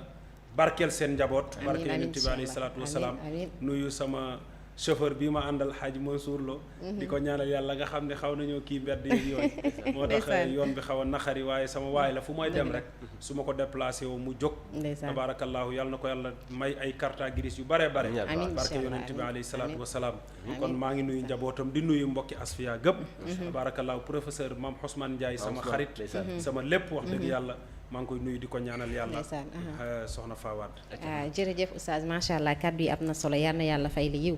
barkeel seen njaboot barke yonent bi alayhi salaatu wasalaam nuyu sama chauffeur bii ma àndal xaaj Mansour Lo di ko ñaanal yàlla nga xam ne xaw nañoo kii mbedd yeeg yooyu moo tax yoon bi xaw a naqari waaye sama waay la fu may dem rek su ma ko déplacé woo mu jóg tabarakallahu yàlla na ko yàlla may ay carte grise yu bare bare barke yonent bi alayhi salaatu wasalaam kon maa ngi nuyu njabootam di nuyu mbokki Asfiya gëpp tabarakallahu professeur Mame Ousmane Ndiaye sama xarit sama lépp wax dëgg yàlla maa ngi koy nuyu di ko ñaanal yàlla soxna Fawad jërëjëf oustaz macha allah kàddu yi am na solo yal na yàlla fay li yiw